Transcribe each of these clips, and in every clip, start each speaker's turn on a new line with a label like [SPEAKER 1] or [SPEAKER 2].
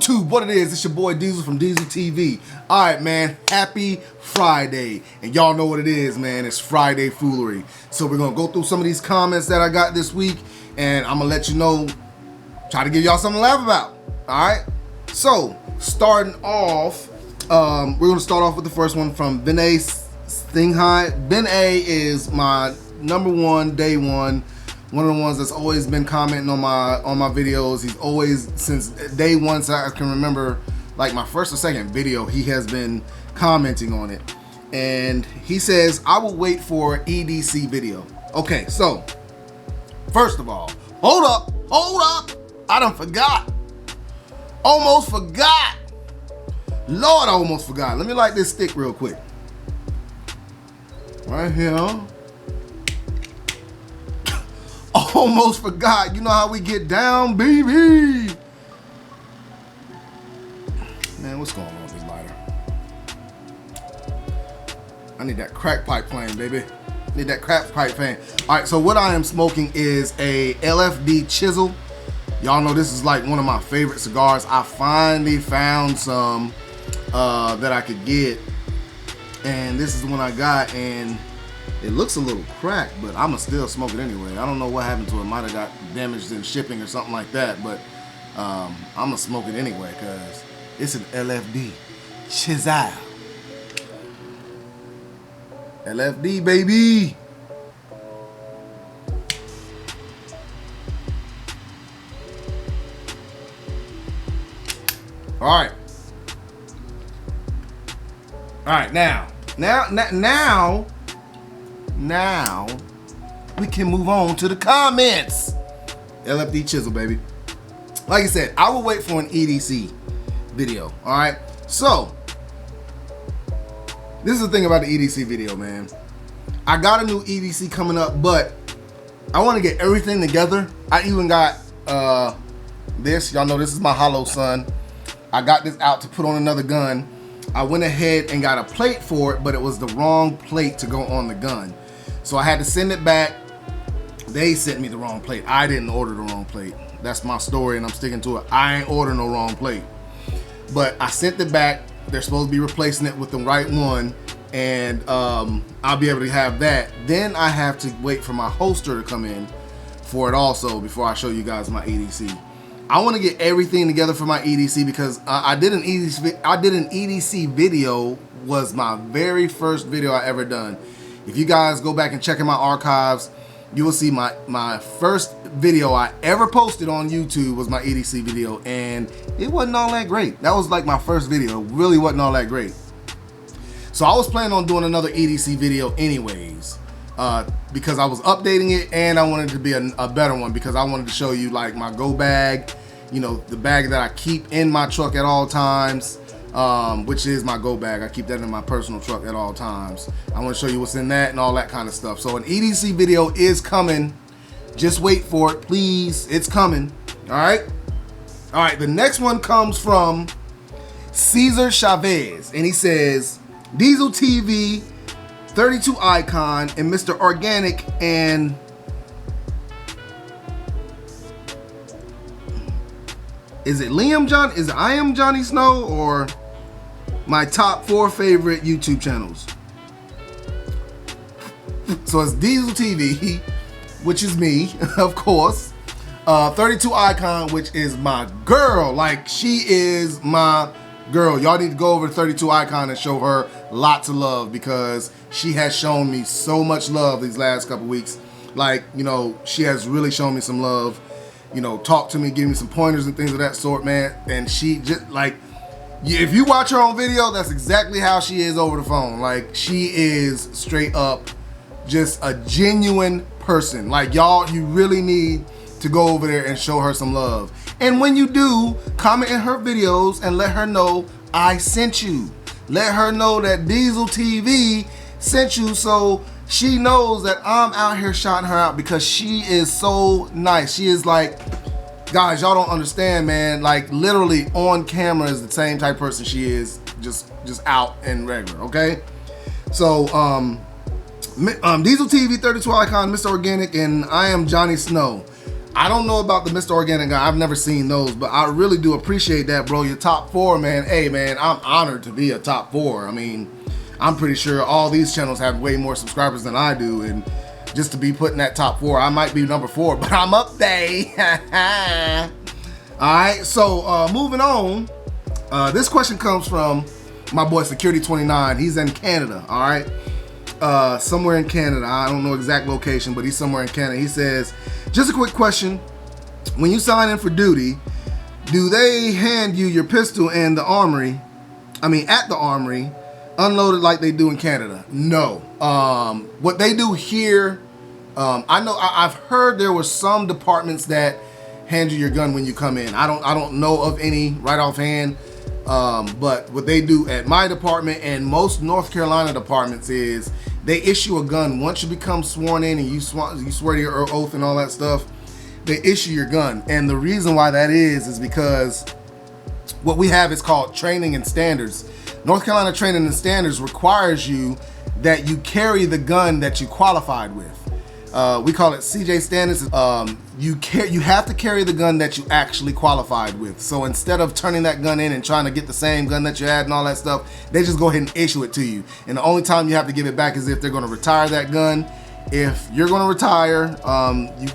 [SPEAKER 1] YouTube, what it is, it's your boy Diesel from Diesel TV. Alright, man, happy Friday. And y'all know what it is, man, it's Friday Foolery. So we're gonna go through some of these comments that I got this week, and I'm gonna let you know, try to give y'all something to laugh about. Alright? So, starting off, we're gonna start off with the first one from Ben A. Stinghai. Ben A is my #1, day one of the ones that's always been commenting on my videos. He's always, since day one, so I can remember, like my first or second video, he has been commenting on it. And he says, I will wait for EDC video. Okay, so first of all, hold up, I done forgot. Almost forgot. Lord, I almost forgot. Let me light this stick real quick. Right here. Almost forgot. You know how we get down, baby. Man, what's going on with this lighter? I need that crack pipe playing, baby. Need that crack pipe playing. All right, so what I am smoking is a LFD Chisel. Y'all know this is like one of my favorite cigars. I finally found some that I could get, and this is the one I got, and it looks a little cracked, but I'ma still smoke it anyway. I don't know what happened to it. Might have got damaged in shipping or something like that, but I'ma smoke it anyway because it's an LFD Chisel. LFD, baby. All right, now we can move on to the comments. LFD Chisel, baby. Like I said, I will wait for an EDC video. All right, so this is the thing about the EDC video, man. I got a new EDC coming up, but I want to get everything together. I even got this. Y'all know this is my Hollow Sun. I got this out to put on another gun. I went ahead and got a plate for it, but it was the wrong plate to go on the gun. So I had to send it back. They sent me the wrong plate. I didn't order the wrong plate. That's my story, and I'm sticking to it. I ain't ordering no wrong plate. But I sent it back. They're supposed to be replacing it with the right one, and I'll be able to have that. Then I have to wait for my holster to come in for it also before I show you guys my EDC. I want to get everything together for my EDC because I did an EDC video. Was my very first video I ever done. If you guys go back and check in my archives, you will see my first video I ever posted on YouTube was my EDC video, and it wasn't all that great. That was like my first video. It really wasn't all that great. So I was planning on doing another EDC video anyways, because I was updating it, and I wanted it to be a better one because I wanted to show you like my go bag, you know, the bag that I keep in my truck at all times, which is my go bag. I keep that in my personal truck at all times. I want to show you what's in that and all that kind of stuff. So an EDC video is coming. Just wait for it, please. It's coming. All right. The next one comes from Cesar Chavez, and he says, Diesel TV, 32 Icon, and Mr. Organic, and is it I Am Johnny Snow, or my top 4 favorite YouTube channels? So it's Diesel TV, which is me, of course. 32 Icon, which is my girl. Like, she is my girl. Y'all need to go over to 32 Icon and show her lots of love because she has shown me so much love these last couple weeks. Like, you know, she has really shown me some love. You know, talk to me, give me some pointers and things of that sort, man. And she just, like, if you watch her on video, that's exactly how she is over the phone. Like, she is straight up just a genuine person. Like, y'all, you really need to go over there and show her some love. And when you do, comment in her videos and let her know I sent you. Let her know that Diesel TV sent you, so she knows that I'm out here shouting her out because she is so nice. She is like, guys, y'all don't understand, man. Like, literally on camera is the same type of person she is just out and regular, okay? So, Diesel TV, 32 Icon, Mr. Organic, and I Am Johnny Snow. I don't know about the Mr. Organic guy. I've never seen those, but I really do appreciate that, bro. Your top 4, man. Hey, man, I'm honored to be a top 4. I mean, I'm pretty sure all these channels have way more subscribers than I do, and just to be put in that top 4, I might be number 4, but I'm up there. All right, so moving on. This question comes from my boy Security29. He's in Canada, all right? Somewhere in Canada. I don't know exact location, but he's somewhere in Canada. He says, just a quick question. When you sign in for duty, do they hand you your pistol in the armory, at the armory, unloaded like they do in Canada? No. What they do here, I've heard there were some departments that hand you your gun when you come in. I don't know of any right offhand. But what they do at my department and most North Carolina departments is they issue a gun once you become sworn in and you swear to your oath and all that stuff. They issue your gun, and the reason why that is because what we have is called training and standards. North Carolina training and standards requires you that you carry the gun that you qualified with. We call it CJ standards. You have to carry the gun that you actually qualified with. So instead of turning that gun in and trying to get the same gun that you had and all that stuff, they just go ahead and issue it to you. And the only time you have to give it back is if they're going to retire that gun. If you're going to retire,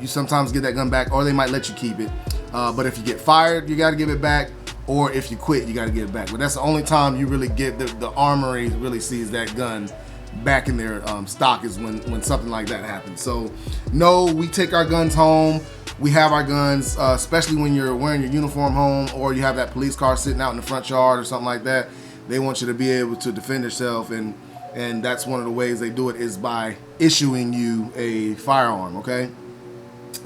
[SPEAKER 1] you sometimes get that gun back, or they might let you keep it. But if you get fired, you got to give it back. Or if you quit, you got to give it back. But that's the only time you really get the armory really sees that gun back in their stock, is when something like that happens. So no, we take our guns home. We have our guns, especially when you're wearing your uniform home, or you have that police car sitting out in the front yard or something like that. They want you to be able to defend yourself, and that's one of the ways they do it, is by issuing you a firearm. Okay,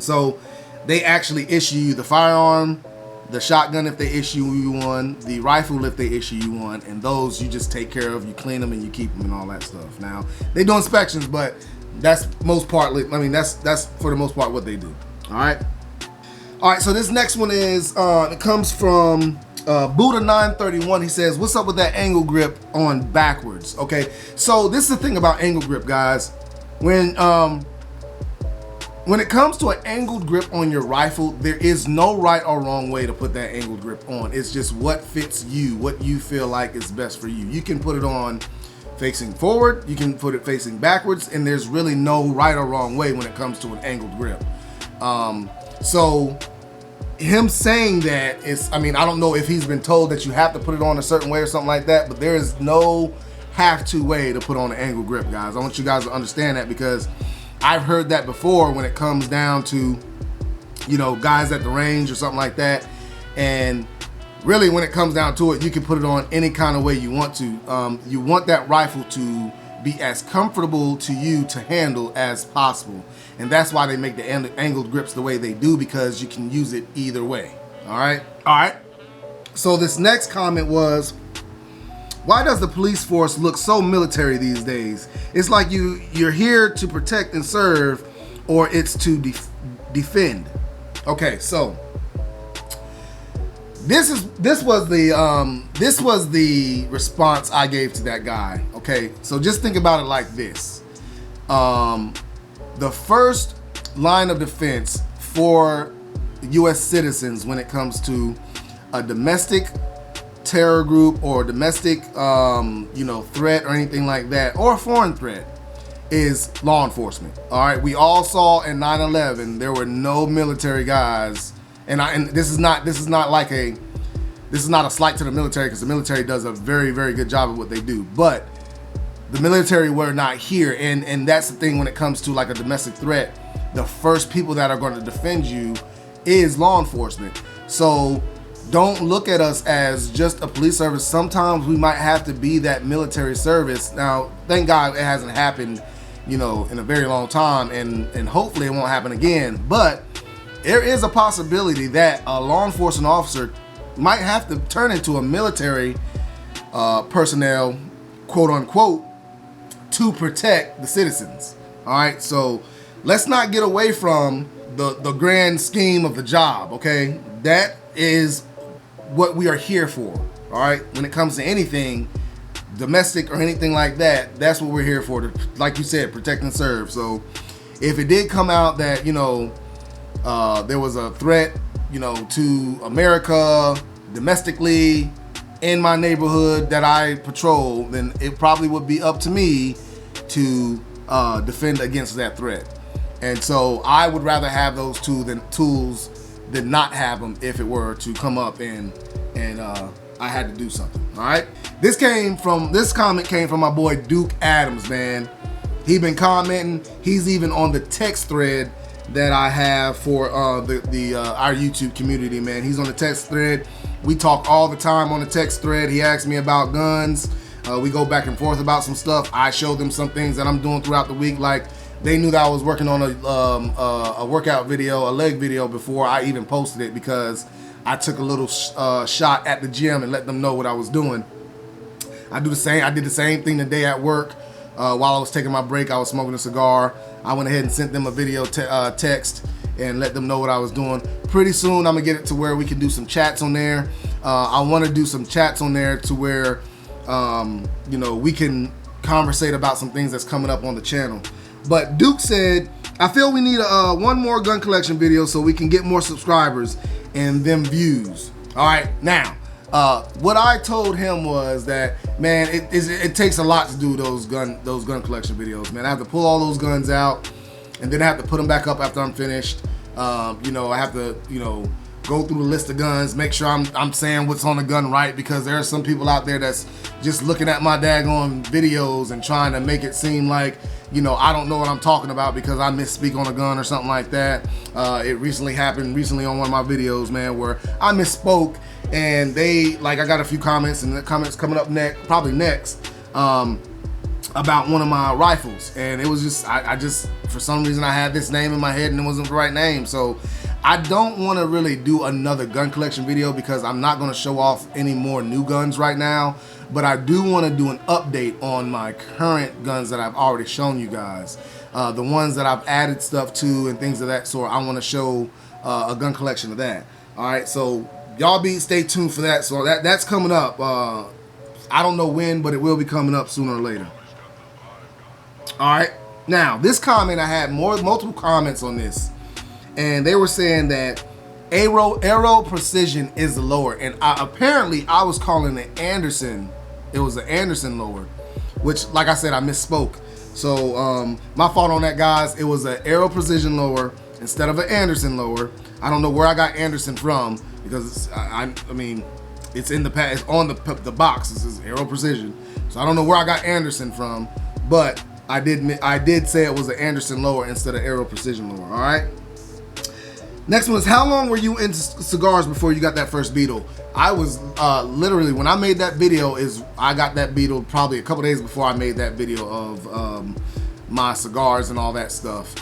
[SPEAKER 1] so they actually issue you the firearm, the shotgun if they issue you one, the rifle if they issue you one, and those you just take care of. You clean them and you keep them and all that stuff. Now they do inspections, but that's most partly. That's for the most part what they do. All right. So this next one is it comes from Buddha931. He says, "What's up with that angle grip on backwards?" Okay, so this is the thing about angle grip, guys. When it comes to an angled grip on your rifle, there is no right or wrong way to put that angled grip on. It's just what fits you, what you feel like is best for you. You can put it on facing forward, you can put it facing backwards, and there's really no right or wrong way when it comes to an angled grip. So him saying that is, I don't know if he's been told that you have to put it on a certain way or something like that, but there is no have-to way to put on an angled grip, guys. I want you guys to understand that, because I've heard that before when it comes down to, guys at the range or something like that. And really, when it comes down to it, you can put it on any kind of way you want to. You want that rifle to be as comfortable to you to handle as possible. And that's why they make the angled grips the way they do, because you can use it either way. All right. So this next comment was, "Why does the police force look so military these days? It's like you're here to protect and serve, or it's to defend." Okay, so this was the response I gave to that guy. Okay, so just think about it like this: the first line of defense for U.S. citizens when it comes to a domestic terror group or domestic threat or anything like that, or a foreign threat, is law enforcement. All right, we all saw in 9/11 there were no military guys, and this is not a slight to the military, because the military does a very, very good job of what they do, but the military were not here, and that's the thing when it comes to like a domestic threat. The first people that are going to defend you is law enforcement. So don't look at us as just a police service. Sometimes we might have to be that military service. Now, thank God it hasn't happened, in a very long time, and hopefully it won't happen again. But there is a possibility that a law enforcement officer might have to turn into a military personnel, quote unquote, to protect the citizens. All right, so let's not get away from the grand scheme of the job. Okay, that is what we are here for. All right, when it comes to anything domestic or anything like that, that's what we're here for, to, like you said, protect and serve. So if it did come out that there was a threat, you know, to America domestically in my neighborhood that I patrol, then it probably would be up to me to defend against that threat. And so I would rather have those tools than not have them if it were to come up and I had to do something. All right. This comment came from my boy Duke Adams, man. He been commenting. He's even on the text thread that I have for our YouTube community, man. He's on the text thread. We talk all the time on the text thread. He asks me about guns. We go back and forth about some stuff. I show them some things that I'm doing throughout the week. Like, they knew that I was working on a workout video, a leg video, before I even posted it, because I took a little shot at the gym and let them know what I was doing. I did the same thing today at work. While I was taking my break, I was smoking a cigar. I went ahead and sent them a video text and let them know what I was doing. Pretty soon, I'm gonna get it to where we can do some chats on there. I want to do some chats on there to where, you know, we can conversate about some things that's coming up on the channel. But Duke said, I feel we need one more gun collection video so we can get more subscribers and them views. All right, now, what I told him was that, man, it takes a lot to do those gun collection videos, man. I have to pull all those guns out, and then I have to put them back up after I'm finished. You know, I have to, you know, go through the list of guns, make sure I'm saying what's on the gun right, because there are some people out there that's just looking at my daggone videos and trying to make it seem like, you know, I don't know what I'm talking about because I misspeak on a gun or something like that. It recently happened on one of my videos, man, where I misspoke, and I got a few comments, and the comments coming up probably next, about one of my rifles, and it was just, I just, for some reason, I had this name in my head and it wasn't the right name. So I don't want to really do another gun collection video because I'm not going to show off any more new guns right now, but I do want to do an update on my current guns that I've already shown you guys. The ones that I've added stuff to and things of that sort. I want to show a gun collection of that. All right, so y'all stay tuned for that. So that's coming up. I don't know when, but it will be coming up sooner or later. All right, now this comment, I had multiple comments on this, and they were saying that arrow precision is lower, and apparently I was calling it Anderson. It was an Anderson lower, which, like I said, I misspoke. So my fault on that, guys. It was an arrow precision lower instead of an Anderson lower. I don't know where I got Anderson from, because I mean, it's in it's on the box. It says arrow precision, so I don't know where I got Anderson from, but I did say it was an Anderson lower instead of arrow precision lower. All right. Next one is, how long were you into cigars before you got that first Beetle? I was literally, when I made that video, I got that Beetle probably a couple days before I made that video of my cigars and all that stuff.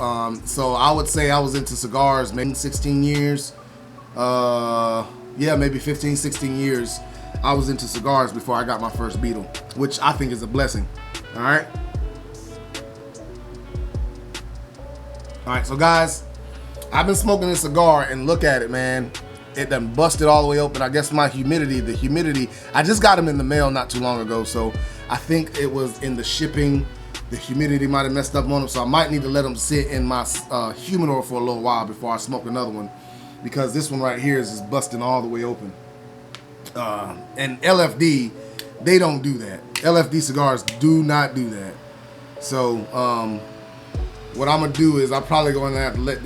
[SPEAKER 1] So I would say I was into cigars maybe 16 years. Yeah, maybe 15, 16 years. I was into cigars before I got my first Beetle, which I think is a blessing. All right. All right, so guys, I've been smoking this cigar, and look at it, man. It done busted all the way open. I guess the humidity, I just got them in the mail not too long ago, so I think it was in the shipping. The humidity might have messed up on them, so I might need to let them sit in my humidor for a little while before I smoke another one, because this one right here is just busting all the way open. And LFD, they don't do that. LFD cigars do not do that. So, what I'm gonna do is I'm probably going to have to let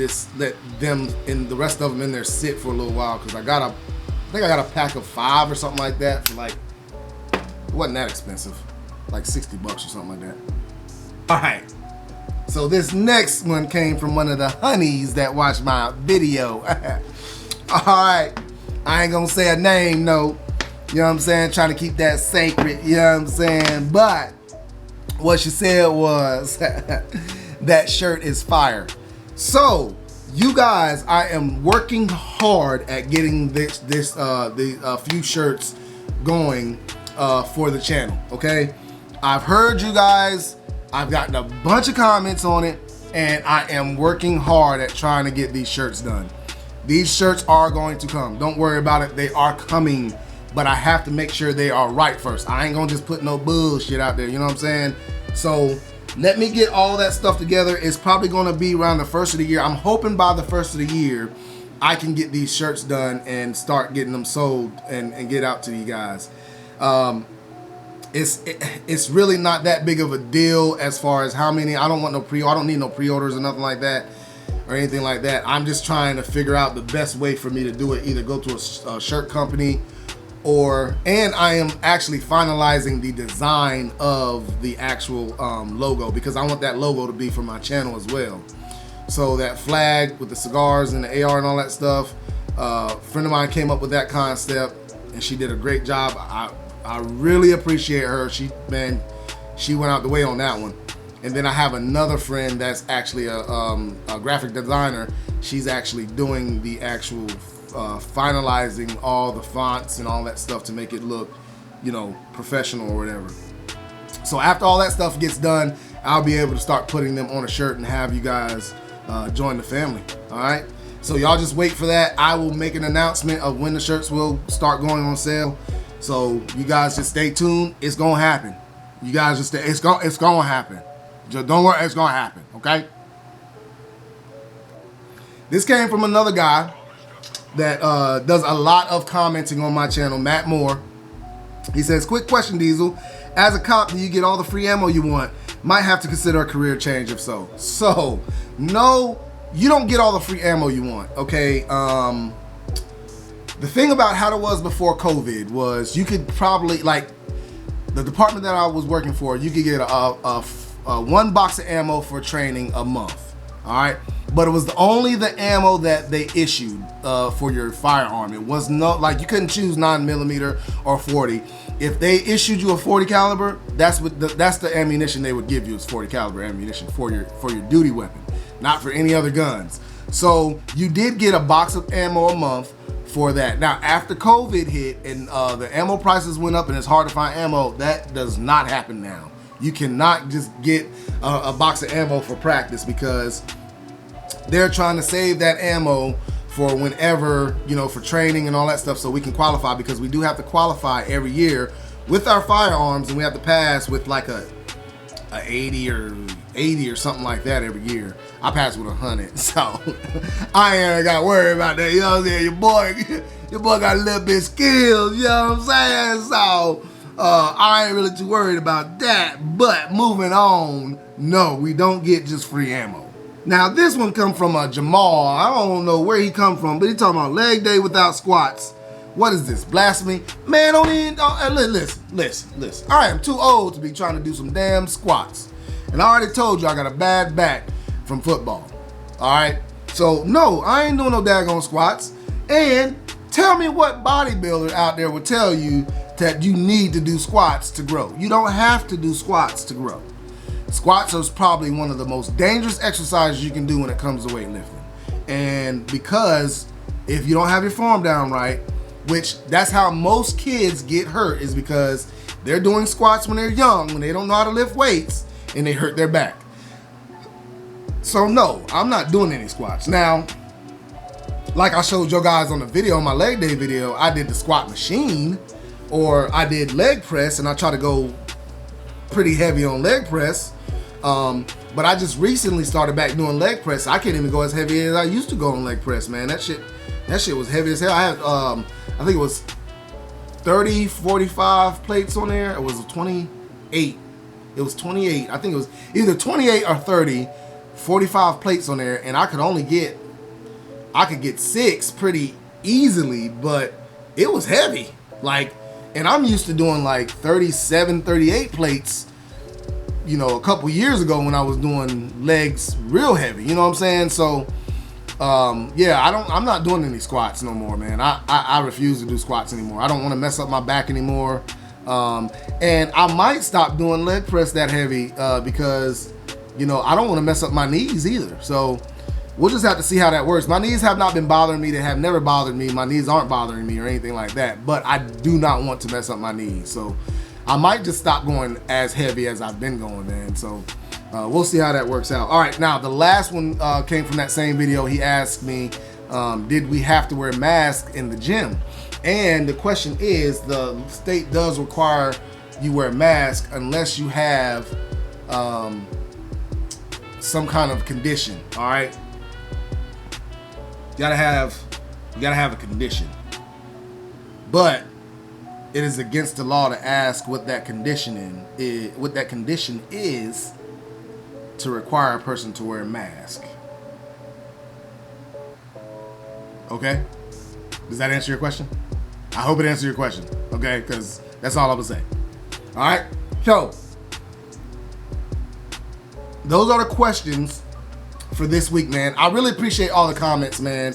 [SPEAKER 1] them and the rest of them in there sit for a little while, because I think I got a pack of 5 or something like that for like, it wasn't that expensive, like $60 or something like that. All right, so this next one came from one of the honeys that watched my video. All right, I ain't gonna say a name, no, you know what I'm saying, trying to keep that sacred, you know what I'm saying, but what she said was, that shirt is fire. So you guys, I am working hard at getting the few shirts going for the channel. Okay, I've heard you guys. I've gotten a bunch of comments on it, and I am working hard at trying to get these shirts done. These shirts are going to come. Don't worry about it. They are coming, but I have to make sure they are right first. I ain't gonna just put no bullshit out there. You know what I'm saying? So let me get all that stuff together. It's probably going to be around the first of the year. I'm hoping by the first of the year I can get these shirts done and start getting them sold and get out to you guys. It's really not that big of a deal as far as how many. I don't need no pre-orders or nothing like that or anything like that. I'm just trying to figure out the best way for me to do it. Either go to a shirt company and I am actually finalizing the design of the actual logo, because I want that logo to be for my channel as well. So that flag with the cigars and the AR and all that stuff, a friend of mine came up with that concept and she did a great job. I really appreciate her. She went out the way on that one. And then I have another friend that's actually a graphic designer. She's actually doing the actual finalizing all the fonts and all that stuff to make it look, professional or whatever. So after all that stuff gets done, I'll be able to start putting them on a shirt and have you guys join the family. All right. So y'all just wait for that. I will make an announcement of when the shirts will start going on sale. So you guys just stay tuned. It's gonna happen. You guys just stay. It's gonna happen. Just don't worry. It's gonna happen. Okay. This came from another guy that does a lot of commenting on my channel, Matt Moore. He says, "Quick question, Diesel. As a cop, do you get all the free ammo you want? Might have to consider a career change if so." So, no, you don't get all the free ammo you want. Okay. The thing about how it was before COVID was you could probably, like, the department that I was working for, you could get a one box of ammo for training a month. All right. But it was only the ammo that they issued for your firearm. It was not like you couldn't choose 9mm or 40. If they issued you a 40 caliber, that's the ammunition they would give you, is 40 caliber ammunition for your duty weapon, not for any other guns. So you did get a box of ammo a month for that. Now after COVID hit and the ammo prices went up and it's hard to find ammo, that does not happen now. You cannot just get a box of ammo for practice, because they're trying to save that ammo for whenever, for training and all that stuff, so we can qualify, because we do have to qualify every year with our firearms, and we have to pass with like a 80 or something like that every year. I passed with 100, so I ain't got to worry about that. You know what I'm saying? Your boy got a little bit of skills. You know what I'm saying? So I ain't really too worried about that. But moving on, no, we don't get just free ammo. Now this one come from Jamal. I don't know where he come from, but he talking about leg day without squats. What is this, blasphemy? Man, listen. I am too old to be trying to do some damn squats. And I already told you I got a bad back from football. All right? So no, I ain't doing no daggone squats. And tell me what bodybuilder out there would tell you that you need to do squats to grow. You don't have to do squats to grow. Squats is probably one of the most dangerous exercises you can do when it comes to weightlifting. And because if you don't have your form down right, which that's how most kids get hurt, is because they're doing squats when they're young, when they don't know how to lift weights, and they hurt their back. So no, I'm not doing any squats. Now, like I showed you guys on the video, on my leg day video, I did the squat machine, or I did leg press, and I try to go pretty heavy on leg press. But I just recently started back doing leg press. I can't even go as heavy as I used to go on leg press, man. That shit was heavy as hell. I had, I think it was 30, 45 plates on there. It was 28. It was 28. I think it was either 28 or 30, 45 plates on there, and I could get 6 pretty easily, but it was heavy. Like, and I'm used to doing like 37, 38 plates, a couple years ago when I was doing legs real heavy, you know what I'm saying? So, yeah, I'm not doing any squats no more, man. I refuse to do squats anymore. I don't want to mess up my back anymore. And I might stop doing leg press that heavy, because, I don't want to mess up my knees either. So we'll just have to see how that works. My knees have not been bothering me. They have never bothered me. My knees aren't bothering me or anything like that, but I do not want to mess up my knees. So I might just stop going as heavy as I've been going, man. So we'll see how that works out. All right, now the last one came from that same video. He asked me, did we have to wear masks in the gym? And the question is, the state does require you wear a mask unless you have some kind of condition. All right, you gotta have a condition, but it is against the law to ask what that condition is to require a person to wear a mask. Okay? Does that answer your question? I hope it answers your question. Okay? Because that's all I was saying. All right? So, those are the questions for this week, man. I really appreciate all the comments, man.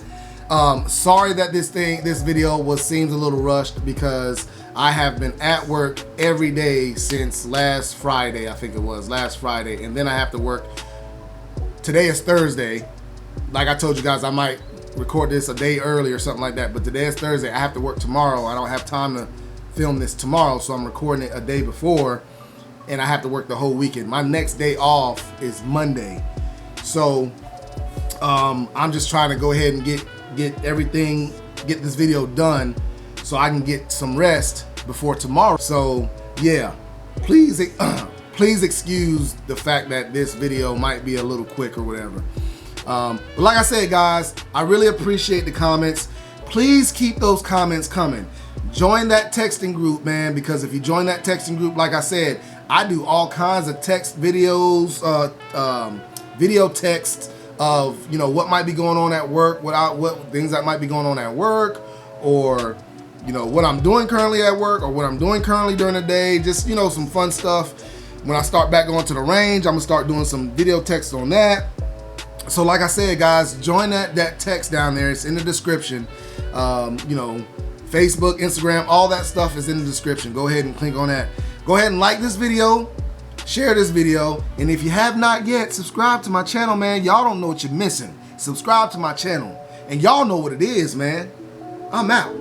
[SPEAKER 1] Sorry that this video seems a little rushed because I have been at work every day since last Friday. I think it was last Friday, and then I have to work. Today is Thursday. Like I told you guys, I might record this a day early or something like that, but today is Thursday. I have to work tomorrow. I don't have time to film this tomorrow, so I'm recording it a day before, and I have to work the whole weekend. My next day off is Monday, so I'm just trying to go ahead and get this video done so I can get some rest before tomorrow. So yeah, please excuse the fact that this video might be a little quick or whatever. But like I said, guys, I really appreciate the comments. Please keep those comments coming. Join that texting group, man, because if you join that texting group, like I said, I do all kinds of text videos, video text of, you know, what might be going on at work, what things that might be going on at work, or, you know, what I'm doing currently at work, or what I'm doing currently during the day, just, you know, some fun stuff. When I start back going to the range, I'm gonna start doing some video text on that. So like I said, guys, join that text down there. It's in the description. You know, Facebook, Instagram, all that stuff is in the description. Go ahead and click on that. Go ahead and like this video, share this video, and if you have not yet, subscribe to my channel, man. Y'all don't know what you're missing. Subscribe to my channel, and y'all know what it is, man. I'm out.